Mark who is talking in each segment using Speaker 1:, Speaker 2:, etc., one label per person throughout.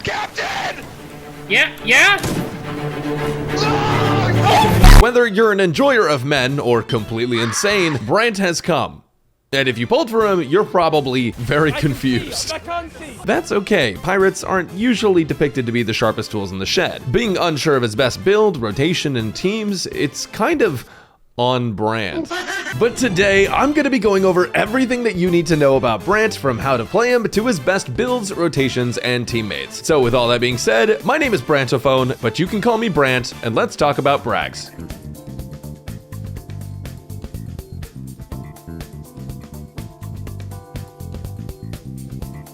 Speaker 1: Captain!
Speaker 2: Yeah?
Speaker 3: Whether you're an enjoyer of men or completely insane, Brant has come. And if you pulled for him, you're probably very confused. That's okay, pirates aren't usually depicted to be the sharpest tools in the shed. Being unsure of his best build, rotation, and teams, it's kind of on brand. But today, I'm going to be going over everything that you need to know about Brant, from how to play him to his best builds, rotations, and teammates. So with all that being said, my name is Braxophone, but you can call me Brant, and let's talk about Brags.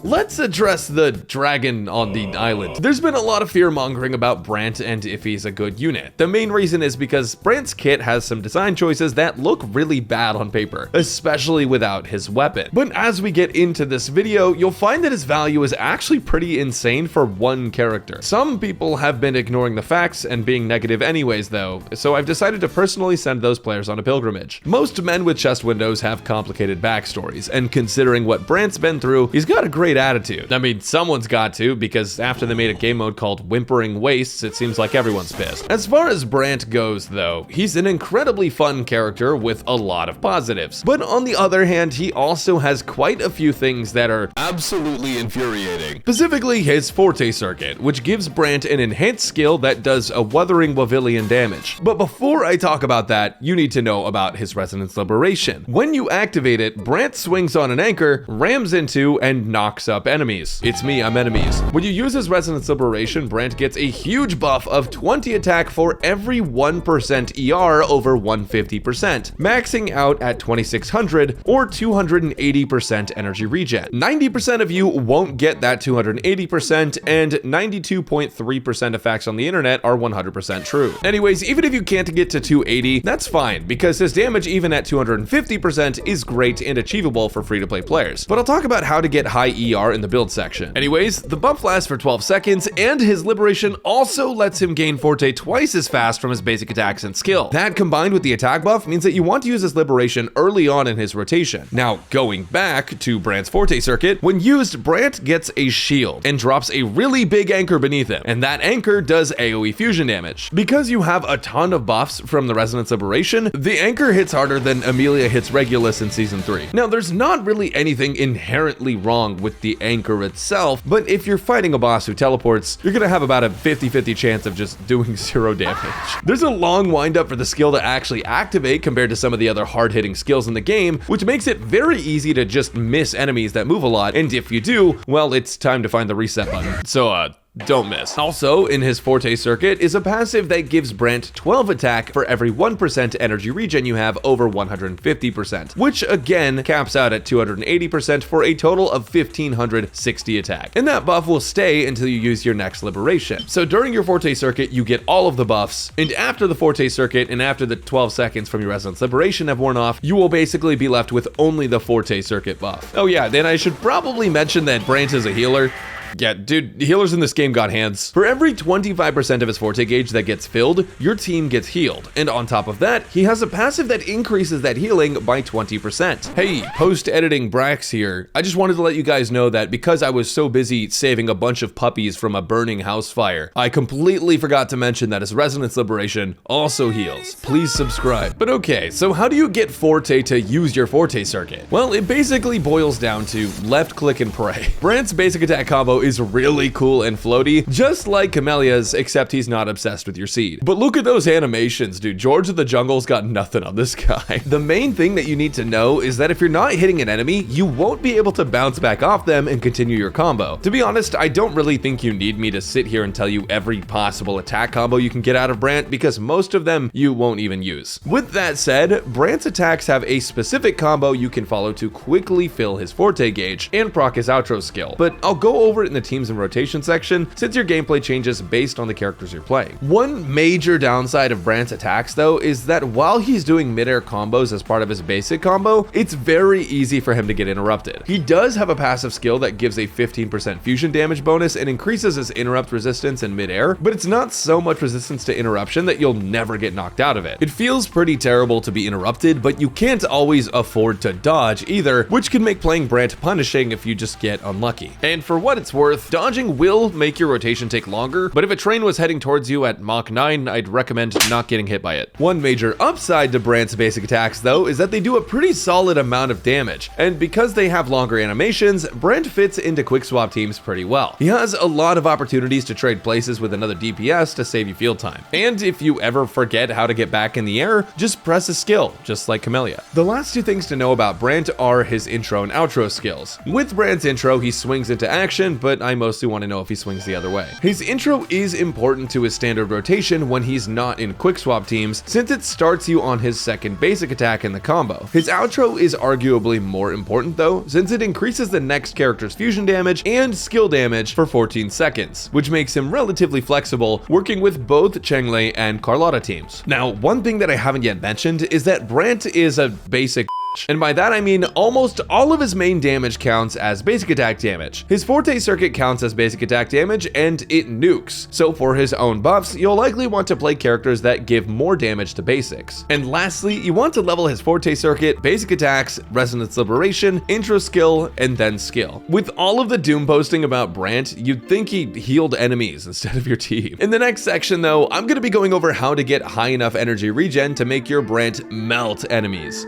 Speaker 3: Let's address the dragon on the island. There's been a lot of fear-mongering about Brant and if he's a good unit. The main reason is because Brant's kit has some design choices that look really bad on paper, especially without his weapon. But as we get into this video, you'll find that his value is actually pretty insane for one character. Some people have been ignoring the facts and being negative anyways though, so I've decided to personally send those players on a pilgrimage. Most men with chest windows have complicated backstories, and considering what Brant's been through, he's got a great attitude. I mean, someone's got to, because after they made a game mode called Whimpering Wastes, it seems like everyone's pissed. As far as Brant goes though, he's an incredibly fun character with a lot of positives. But on the other hand, he also has quite a few things that are absolutely infuriating. Specifically his Forte circuit, which gives Brant an enhanced skill that does a Wuthering Wavilion damage. But before I talk about that, you need to know about his Resonance Liberation. When you activate it, Brant swings on an anchor, rams into, and knocks up enemies. It's me, I'm enemies. When you use his Resonance Liberation, Brant gets a huge buff of 20 attack for every 1% ER over 150%, maxing out at 2600 or 280% energy regen. 90% of you won't get that 280%, and 92.3% of facts on the internet are 100% true. Anyways, even if you can't get to 280, that's fine, because his damage even at 250% is great and achievable for free-to-play players. But I'll talk about how to get high ER in the build section. Anyways, the buff lasts for 12 seconds, and his Liberation also lets him gain Forte twice as fast from his basic attacks and skill. That combined with the attack buff means that you want to use his Liberation early on in his rotation. Now, going back to Brant's Forte circuit, when used, Brant gets a shield and drops a really big anchor beneath him, and that anchor does AoE fusion damage. Because you have a ton of buffs from the Resonance Liberation, the anchor hits harder than Amelia hits Regulus in Season 3. Now, there's not really anything inherently wrong with the anchor itself, but if you're fighting a boss who teleports, you're gonna have about a 50-50 chance of just doing 0 damage. There's a long windup for the skill to actually activate compared to some of the other hard-hitting skills in the game, which makes it very easy to just miss enemies that move a lot, and if you do, well, it's time to find the reset button. So, don't miss. Also, in his Forte circuit is a passive that gives Brant 12 attack for every 1% energy regen you have over 150%, which again caps out at 280% for a total of 1560 attack. And that buff will stay until you use your next Liberation. So during your Forte circuit, you get all of the buffs, and after the Forte circuit and after the 12 seconds from your Resonance Liberation have worn off, you will basically be left with only the Forte circuit buff. Oh yeah, then I should probably mention that Brant is a healer. Yeah, dude, healers in this game got hands. For every 25% of his Forte gauge that gets filled, your team gets healed. And on top of that, he has a passive that increases that healing by 20%. Hey, post-editing Brax here. I just wanted to let you guys know that because I was so busy saving a bunch of puppies from a burning house fire, I completely forgot to mention that his Resonance Liberation also heals. Please subscribe. But okay, so how do you get Forte to use your Forte circuit? Well, it basically boils down to left click and pray. Brant's basic attack combo is really cool and floaty, just like Camelia's, except he's not obsessed with your seed. But look at those animations, dude. George of the Jungle's got nothing on this guy. The main thing that you need to know is that if you're not hitting an enemy, you won't be able to bounce back off them and continue your combo. To be honest, I don't really think you need me to sit here and tell you every possible attack combo you can get out of Brant, because most of them you won't even use. With that said, Brant's attacks have a specific combo you can follow to quickly fill his Forte gauge and proc his outro skill, but I'll go over it in the teams and rotation section since your gameplay changes based on the characters you're playing. One major downside of Brant's attacks though is that while he's doing mid-air combos as part of his basic combo, it's very easy for him to get interrupted. He does have a passive skill that gives a 15% fusion damage bonus and increases his interrupt resistance in mid-air, but it's not so much resistance to interruption that you'll never get knocked out of it. It feels pretty terrible to be interrupted, but you can't always afford to dodge either, which can make playing Brant punishing if you just get unlucky. And for what it's worth, worth, dodging will make your rotation take longer, but if a train was heading towards you at Mach 9, I'd recommend not getting hit by it. One major upside to Brant's basic attacks though is that they do a pretty solid amount of damage, and because they have longer animations, Brant fits into quick swap teams pretty well. He has a lot of opportunities to trade places with another DPS to save you field time. And if you ever forget how to get back in the air, just press a skill, just like Camellia. The last two things to know about Brant are his intro and outro skills. With Brant's intro, he swings into action, but I mostly want to know if he swings the other way. His intro is important to his standard rotation when he's not in quick swap teams, since it starts you on his second basic attack in the combo. His outro is arguably more important though, since it increases the next character's fusion damage and skill damage for 14 seconds, which makes him relatively flexible, working with both Chenglei and Carlotta teams. Now, one thing that I haven't yet mentioned is that Brant is a basic, and by that I mean almost all of his main damage counts as basic attack damage. His Forte circuit counts as basic attack damage and it nukes, so for his own buffs, you'll likely want to play characters that give more damage to basics. And lastly, you want to level his Forte circuit, basic attacks, Resonance Liberation, intro skill, and then skill. With all of the doom posting about Brant, you'd think he healed enemies instead of your team. In the next section though, I'm going to be going over how to get high enough energy regen to make your Brant melt enemies.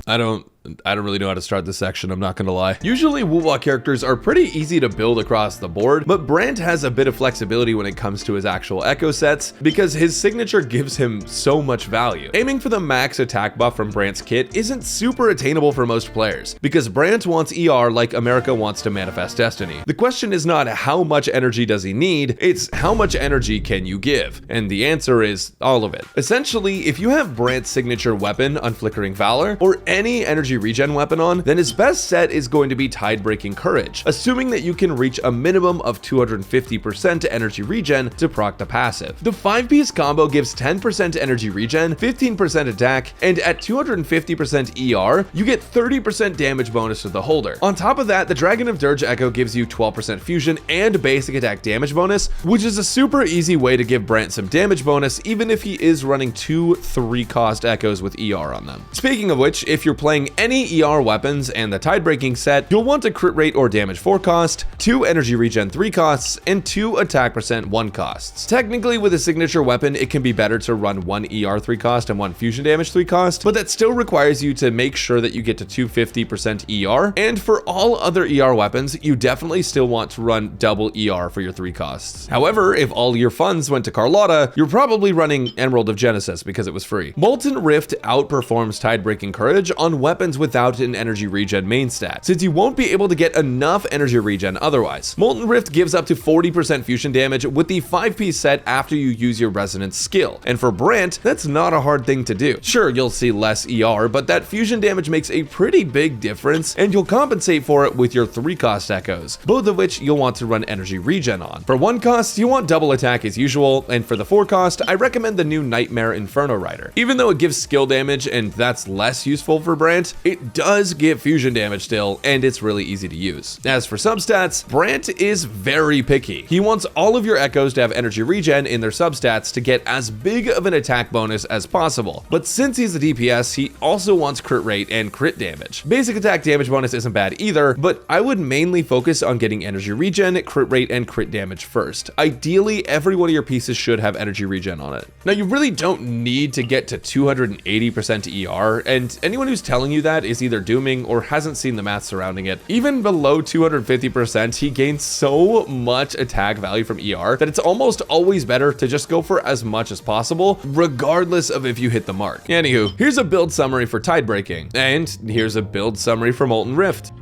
Speaker 3: I don't really know how to start this section, I'm not gonna lie. Usually wuwa characters are pretty easy to build across the board, but Brant has a bit of flexibility when it comes to his actual echo sets because his signature gives him so much value. Aiming for the max attack buff from Brant's kit isn't super attainable for most players because Brant wants ER like America wants to manifest destiny. The question is not how much energy does he need, it's how much energy can you give? And the answer is all of it. Essentially, if you have Brant's signature weapon, Unflickering Valor, or any energy regen weapon on, then his best set is going to be Tide-Breaking Courage, assuming that you can reach a minimum of 250% energy regen to proc the passive. The 5-piece combo gives 10% energy regen, 15% attack, and at 250% ER, you get 30% damage bonus to the holder. On top of that, the Dragon of Dirge Echo gives you 12% fusion and basic attack damage bonus, which is a super easy way to give Brant some damage bonus even if he is running 2 3-cost echoes with ER on them. Speaking of which, if you're playing any ER weapons and the Tide-Breaking set, you'll want a crit rate or damage 4 cost, 2 energy regen 3 costs, and 2 attack percent 1 costs. Technically, with a signature weapon, it can be better to run 1 ER 3 cost and 1 fusion damage 3 cost, but that still requires you to make sure that you get to 250% ER, and for all other ER weapons, you definitely still want to run double ER for your 3 costs. However, if all your funds went to Carlotta, you're probably running Emerald of Genesis because it was free. Molten Rift outperforms Tide-Breaking Courage on weapons without an energy regen main stat, since you won't be able to get enough energy regen otherwise. Molten Rift gives up to 40% fusion damage with the 5-piece set after you use your resonance skill, and for Brant, that's not a hard thing to do. Sure, you'll see less ER, but that fusion damage makes a pretty big difference, and you'll compensate for it with your 3-cost echoes, both of which you'll want to run energy regen on. For 1 cost, you want double attack as usual, and for the 4 cost, I recommend the new Nightmare Inferno Rider. Even though it gives skill damage and that's less useful for Brant, it does give fusion damage still, and it's really easy to use. As for substats, Brant is very picky. He wants all of your echoes to have energy regen in their substats to get as big of an attack bonus as possible. But since he's a DPS, he also wants crit rate and crit damage. Basic attack damage bonus isn't bad either, but I would mainly focus on getting energy regen, crit rate, and crit damage first. Ideally, every one of your pieces should have energy regen on it. Now, you really don't need to get to 280% ER, and anyone who's telling you that is either dooming or hasn't seen the math surrounding it. Even below 250%, he gains so much attack value from ER that it's almost always better to just go for as much as possible, regardless of if you hit the mark. Anywho, here's a build summary for Tide-Breaking, and here's a build summary for Molten Rift.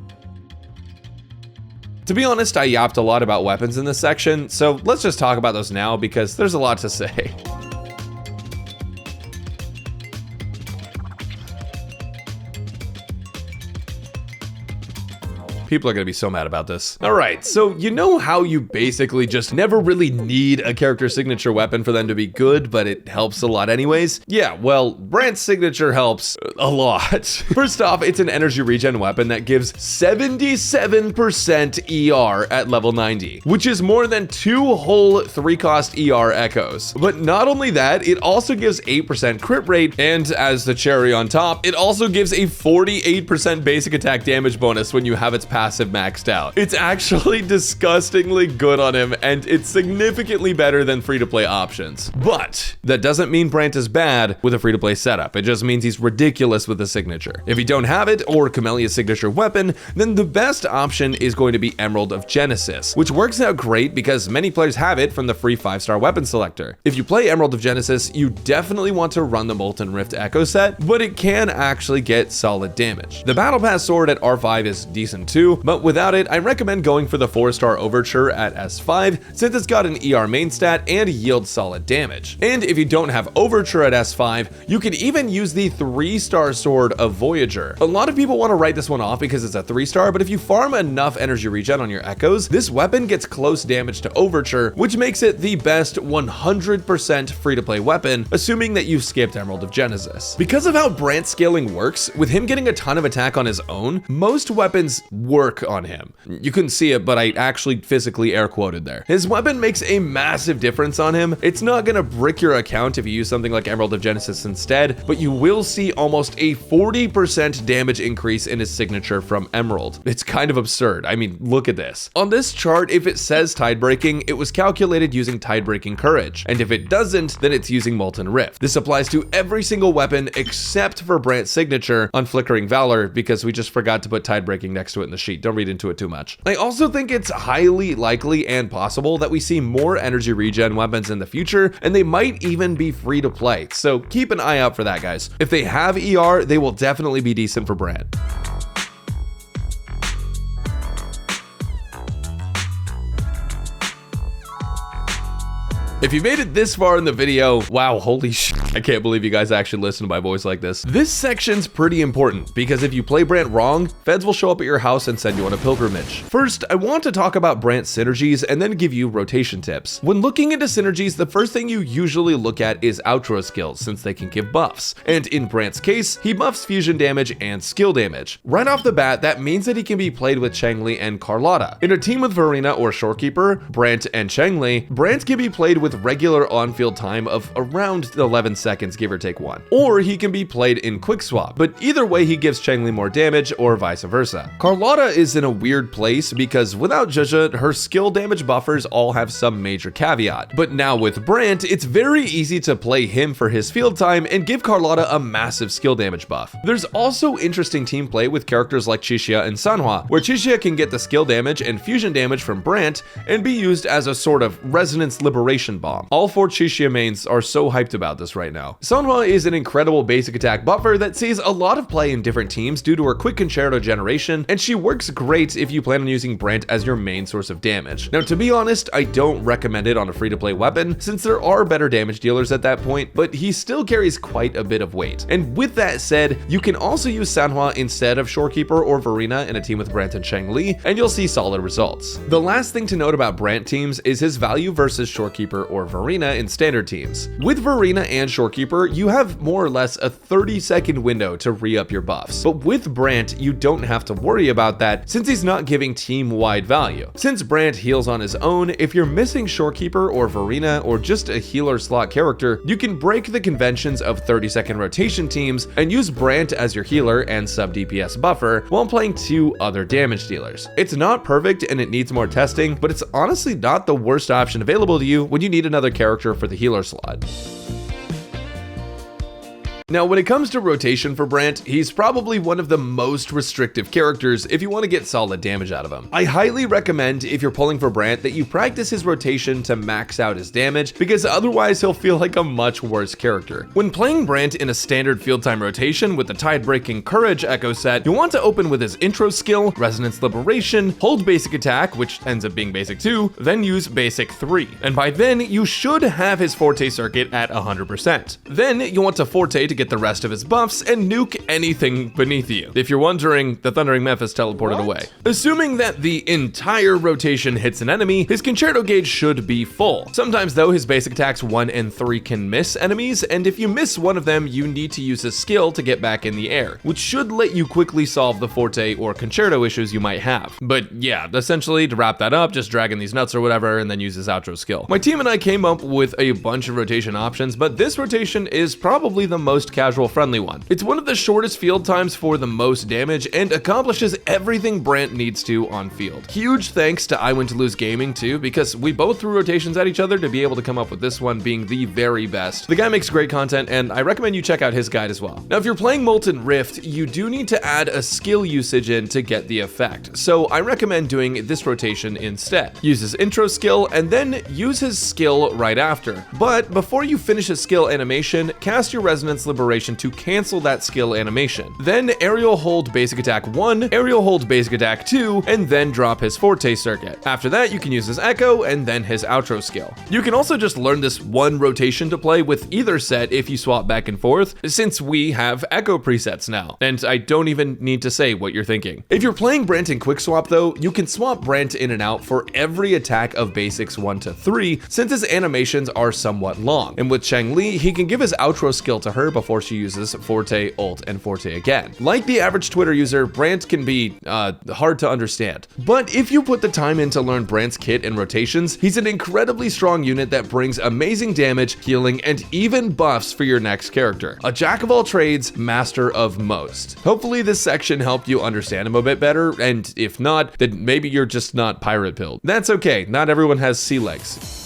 Speaker 3: To be honest, I yapped a lot about weapons in this section, so let's just talk about those now because there's a lot to say. People are gonna be so mad about this. All right, so you know how you basically just never really need a character signature weapon for them to be good, but it helps a lot anyways? Yeah, well, Brant's signature helps a lot. First off, it's an energy regen weapon that gives 77% ER at level 90, which is more than 2 whole 3-cost ER echoes. But not only that, it also gives 8% crit rate, and as the cherry on top, it also gives a 48% basic attack damage bonus when you have its passive maxed out. It's actually disgustingly good on him, and it's significantly better than free-to-play options. But that doesn't mean Brant is bad with a free-to-play setup. It just means he's ridiculous with the signature. If you don't have it, or Camellia's signature weapon, then the best option is going to be Emerald of Genesis, which works out great because many players have it from the free 5-star weapon selector. If you play Emerald of Genesis, you definitely want to run the Molten Rift Echo set, but it can actually get solid damage. The Battle Pass sword at R5 is decent too, but without it, I recommend going for the 4-star Overture at S5 since it's got an ER main stat and yields solid damage. And if you don't have Overture at S5, you can even use the 3-star sword of Voyager. A lot of people want to write this one off because it's a 3-star, but if you farm enough energy regen on your echoes, this weapon gets close damage to Overture, which makes it the best 100% free-to-play weapon, assuming that you skipped Emerald of Genesis. Because of how Brant scaling works, with him getting a ton of attack on his own, most weapons work on him. You couldn't see it, but I actually physically air quoted there. His weapon makes a massive difference on him. It's not gonna brick your account if you use something like Emerald of Genesis instead, but you will see almost a 40% damage increase in his signature from Emerald. It's kind of absurd. I mean, look at this. On this chart, if it says Tide Breaking, it was calculated using Tide Breaking Courage, and if it doesn't, then it's using Molten Rift. This applies to every single weapon except for Brant's signature on Flickering Valor, because we just forgot to put Tide Breaking next to it in the sheet. Don't read into it too much. I also think it's highly likely and possible that we see more energy regen weapons in the future, and they might even be free to play, so keep an eye out for that, guys. If they have ER, they will definitely be decent for Brant. If you made it this far in the video, wow, holy shit, I can't believe you guys actually listen to my voice like this. This section's pretty important because if you play Brant wrong, feds will show up at your house and send you on a pilgrimage. First, I want to talk about Brant synergies and then give you rotation tips. When looking into synergies, the first thing you usually look at is outro skills since they can give buffs. And in Brant's case, he buffs fusion damage and skill damage. Right off the bat, that means that he can be played with Changli and Carlotta. In a team with Verena or Shorekeeper, Brant and Changli, Brant can be played with regular on-field time of around 11 seconds, give or take 1. Or he can be played in quick swap, but either way he gives Changli more damage or vice versa. Carlotta is in a weird place because without Zhuzha, her skill damage buffers all have some major caveat. But now with Brant, it's very easy to play him for his field time and give Carlotta a massive skill damage buff. There's also interesting team play with characters like Chixia and Sanhua, where Chixia can get the skill damage and fusion damage from Brant and be used as a sort of resonance liberation bomb. All 4 Chixia mains are so hyped about this right now. Sanhua is an incredible basic attack buffer that sees a lot of play in different teams due to her quick concerto generation, and she works great if you plan on using Brant as your main source of damage. Now, to be honest, I don't recommend it on a free-to-play weapon since there are better damage dealers at that point, but he still carries quite a bit of weight. And with that said, you can also use Sanhua instead of Shorekeeper or Verena in a team with Brant and Changli, and you'll see solid results. The last thing to note about Brant teams is his value versus Shorekeeper or Verena in standard teams. With Verena and Shorekeeper, you have more or less a 30-second window to re-up your buffs, but with Brant, you don't have to worry about that since he's not giving team-wide value. Since Brant heals on his own, if you're missing Shorekeeper or Verena or just a healer slot character, you can break the conventions of 30-second rotation teams and use Brant as your healer and sub-DPS buffer while playing 2 other damage dealers. It's not perfect and it needs more testing, but it's honestly not the worst option available to you when you need another character for the healer slot. Now, when it comes to rotation for Brant, he's probably one of the most restrictive characters if you want to get solid damage out of him. I highly recommend, if you're pulling for Brant, that you practice his rotation to max out his damage, because otherwise he'll feel like a much worse character. When playing Brant in a standard field time rotation with the Tide Breaking Courage Echo set, you'll want to open with his intro skill, Resonance Liberation, hold basic attack, which ends up being basic 2, then use basic 3. And by then, you should have his Forte circuit at 100%. Then you'll want to Forte to get the rest of his buffs and nuke anything beneath you. If you're wondering, the Thundering Memphis teleported away. Assuming that the entire rotation hits an enemy, his concerto gauge should be full. Sometimes though, his basic attacks 1 and 3 can miss enemies, and if you miss one of them, you need to use a skill to get back in the air, which should let you quickly solve the forte or concerto issues you might have. But yeah, essentially to wrap that up, just dragging these nuts or whatever, and then use his outro skill. My team and I came up with a bunch of rotation options, but this rotation is probably the most casual friendly one. It's one of the shortest field times for the most damage and accomplishes everything Brant needs to on field. Huge thanks to I Win to Lose Gaming too, because we both threw rotations at each other to be able to come up with this one being the very best. The guy makes great content, and I recommend you check out his guide as well. Now, if you're playing Molten Rift, you do need to add a skill usage in to get the effect, so I recommend doing this rotation instead. Use his intro skill, and then use his skill right after. But before you finish his skill animation, cast your Resonance Liberation to cancel that skill animation. Then aerial hold basic attack 1, aerial hold basic attack 2, and then drop his Forte circuit. After that, you can use his Echo and then his outro skill. You can also just learn this one rotation to play with either set if you swap back and forth, since we have Echo presets now, and I don't even need to say what you're thinking. If you're playing Brant in Quick Swap though, you can swap Brant in and out for every attack of basics 1 to 3, since his animations are somewhat long, and with Changli, he can give his outro skill to her before she uses Forte, Ult, and Forte again. Like the average Twitter user, Brant can be hard to understand, but if you put the time in to learn Brant's kit and rotations, he's an incredibly strong unit that brings amazing damage, healing, and even buffs for your next character. A jack of all trades, master of most. Hopefully this section helped you understand him a bit better, and if not, then maybe you're just not pirate pilled. That's okay, not everyone has sea legs.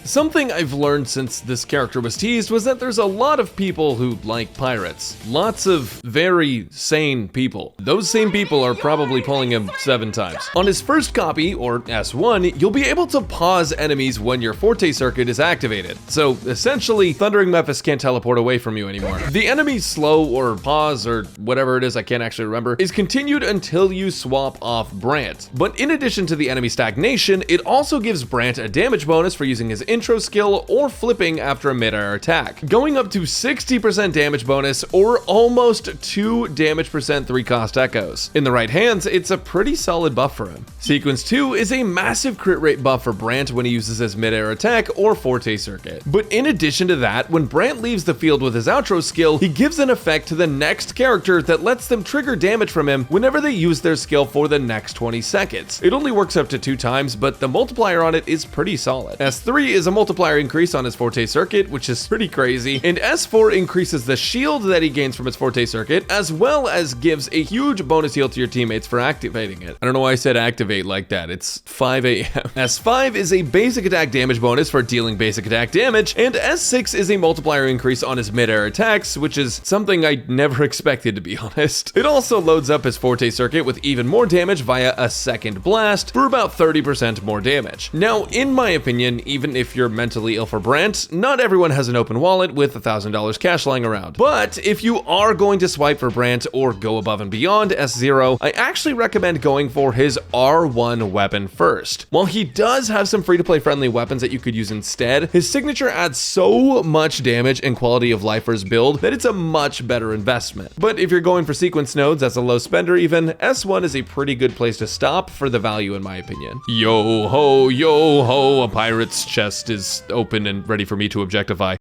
Speaker 3: Something I've learned since this character was teased was that there's a lot of people who like pirates. Lots of very sane people. Those same people are probably pulling him 7 times. On his first copy, or S1, you'll be able to pause enemies when your Forte circuit is activated. So essentially, Thundering Memphis can't teleport away from you anymore. The enemy's slow or pause or whatever it is, I can't actually remember, is continued until you swap off Brant. But in addition to the enemy stagnation, it also gives Brant a damage bonus for using his intro skill or flipping after a mid-air attack, going up to 60% damage bonus or almost 2 damage percent 3-cost echoes. In the right hands, it's a pretty solid buff for him. Sequence 2 is a massive crit rate buff for Brant when he uses his mid-air attack or Forte circuit. But in addition to that, when Brant leaves the field with his outro skill, he gives an effect to the next character that lets them trigger damage from him whenever they use their skill for the next 20 seconds. It only works up to 2 times, but the multiplier on it is pretty solid. S3 is a multiplier increase on his Forte circuit, which is pretty crazy, and S4 increases the shield that he gains from his Forte circuit, as well as gives a huge bonus heal to your teammates for activating it. I don't know why I said activate like that, it's 5 a.m. S5 is a basic attack damage bonus for dealing basic attack damage, and S6 is a multiplier increase on his mid-air attacks, which is something I never expected, to be honest. It also loads up his Forte circuit with even more damage via a second blast for about 30% more damage. Now, in my opinion, even if you're mentally ill for Brant, not everyone has an open wallet with $1,000 cash lying around. But if you are going to swipe for Brant or go above and beyond S0, I actually recommend going for his R1 weapon first. While he does have some free-to-play friendly weapons that you could use instead, his signature adds so much damage and quality of life for his build that it's a much better investment. But if you're going for sequence nodes as a low spender even, S1 is a pretty good place to stop for the value in my opinion. Yo ho, a pirate's chest is open and ready for me to objectify.